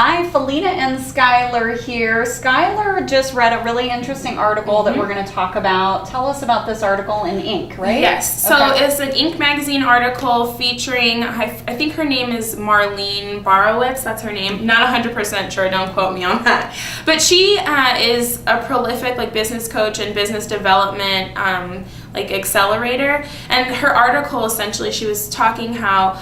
Hi, Felina and Skylar here. Skylar just read a really interesting article that we're going to talk about. Tell us about this article in Inc., right? Yes. So it's an Inc. magazine article featuring, I think her name is Marlene Borowitz. That's her name. Not 100% sure. Don't quote me on that. But she is a prolific business coach and business development accelerator. And her article, essentially, she was talking how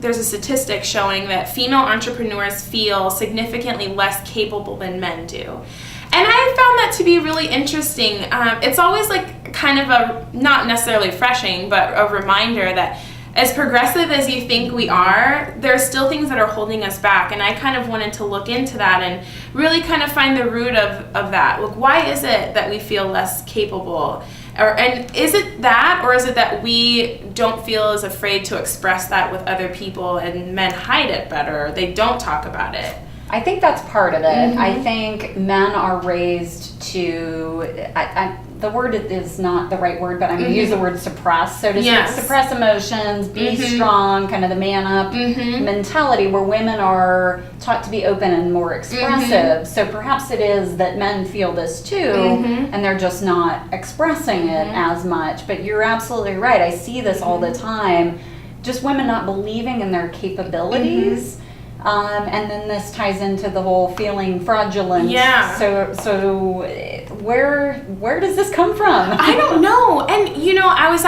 there's a statistic showing that female entrepreneurs feel significantly less capable than men do. And I found that to be really interesting. It's always kind of a, not necessarily refreshing, but a reminder that as progressive as you think we are, there's still things that are holding us back. And I kind of wanted to look into that and really kind of find the root of that. Why is it that we feel less capable? And is it that, or is it that we don't feel as afraid to express that with other people, and men hide it better? They don't talk about it. I think that's part of it. I think men are raised to, the word is not the right word, but I'm going to use the word suppress. So to suppress emotions, be strong, kind of the man up mentality, where women are taught to be open and more expressive. So perhaps it is that men feel this too, and they're just not expressing it as much. But you're absolutely right. I see this all the time. Just women not believing in their capabilities. And then this ties into the whole feeling fraudulent. Yeah. So where does this come from? I don't know. And I was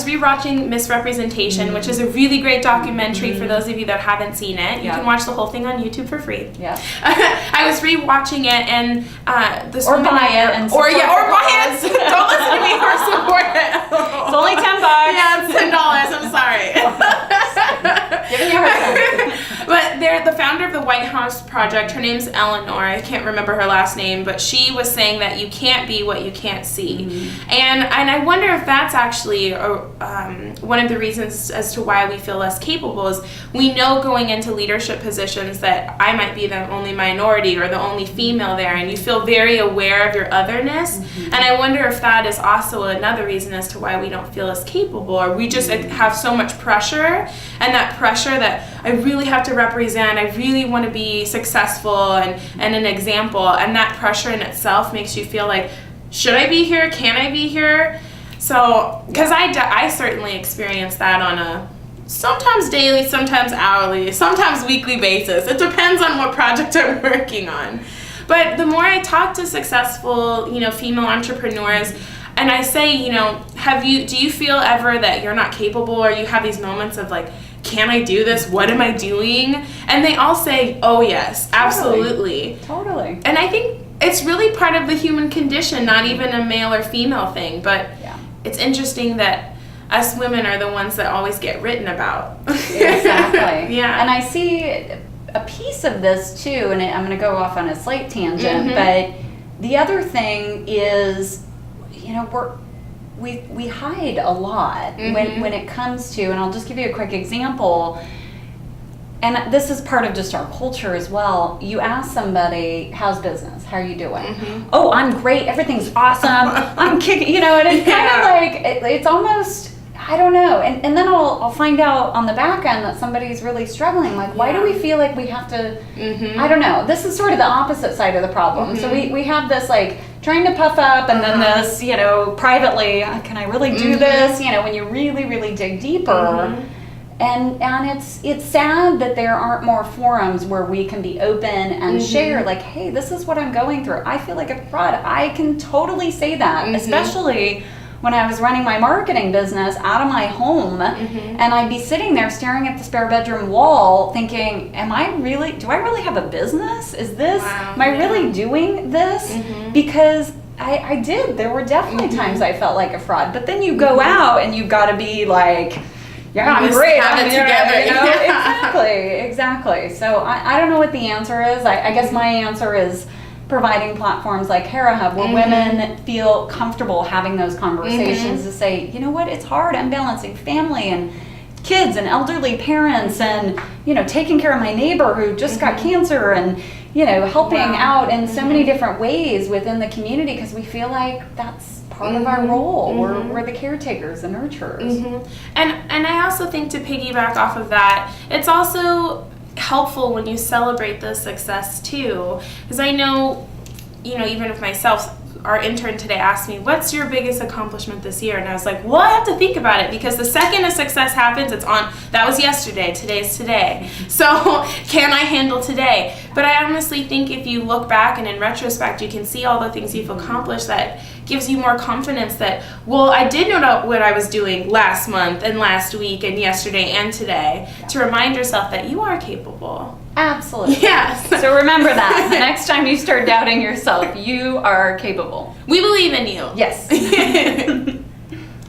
rewatching Misrepresentation, which is a really great documentary for those of you that haven't seen it. You can watch the whole thing on YouTube for free. Yeah. I was rewatching it, and this or buy it and buy it. Don't listen to me or support it. It's only $10. Yeah, it's $10. I'm sorry. Giving you a hard time. But the founder of the White House Project, her name's Eleanor, I can't remember her last name, but she was saying that you can't be what you can't see. And I wonder if that's actually one of the reasons as to why we feel less capable is we know going into leadership positions that I might be the only minority or the only female there, and you feel very aware of your otherness. And I wonder if that is also another reason as to why we don't feel as capable, or we just have so much pressure, and that pressure that I really have to represent, I really want to be successful and an example, and that pressure in itself makes you feel like, should I be here? Can I be here? So, because I certainly experience that on a sometimes daily, sometimes hourly, sometimes weekly basis. It depends on what project I'm working on. But the more I talk to successful, female entrepreneurs, and I say, do you feel ever that you're not capable, or you have these moments of can I do this? What am I doing? And they all say, oh yes, absolutely. Totally. And I think it's really part of the human condition, not even a male or female thing, but it's interesting that us women are the ones that always get written about. Exactly. Yeah. And I see a piece of this too, and I'm going to go off on a slight tangent, but the other thing is, we hide a lot when it comes to, and I'll just give you a quick example, and this is part of just our culture as well. You ask somebody, how's business? How are you doing? Oh, I'm great. Everything's awesome. I'm kicking, and it's kind of it's almost, I don't know. And then I'll find out on the back end that somebody's really struggling. Why do we feel like we have to, I don't know. This is sort of the opposite side of the problem. So we have this trying to puff up, and then this, privately, can I really do this? When you really, really dig deeper. And it's sad that there aren't more forums where we can be open and share, hey, this is what I'm going through. I feel like a fraud. I can totally say that, especially when I was running my marketing business out of my home, and I'd be sitting there staring at the spare bedroom wall thinking, do I really have a business? Am I really doing this? Because I did. There were definitely times I felt like a fraud. But then you go out and you've got to be I'm great. Have it together. Exactly. So I don't know what the answer is. I guess my answer is providing platforms like Hera Hub, where women feel comfortable having those conversations to say, what, it's hard. I'm balancing family and kids and elderly parents and, taking care of my neighbor who just got cancer and, helping out in so many different ways within the community, because we feel like that's part of our role. We're the caretakers, the nurturers. And I also think, to piggyback off of that, it's also helpful when you celebrate the success too. Because I know, even with myself, our intern today asked me, what's your biggest accomplishment this year? And I was like, well, I have to think about it, because the second a success happens, it's on, that was yesterday, today's today. So can I handle today? But I honestly think if you look back and in retrospect, you can see all the things you've accomplished, that gives you more confidence that, well, I did know what I was doing last month and last week and yesterday and today, to remind yourself that you are capable. Absolutely. Yes. So remember that. The next time you start doubting yourself, you are capable. We believe in you. Yes.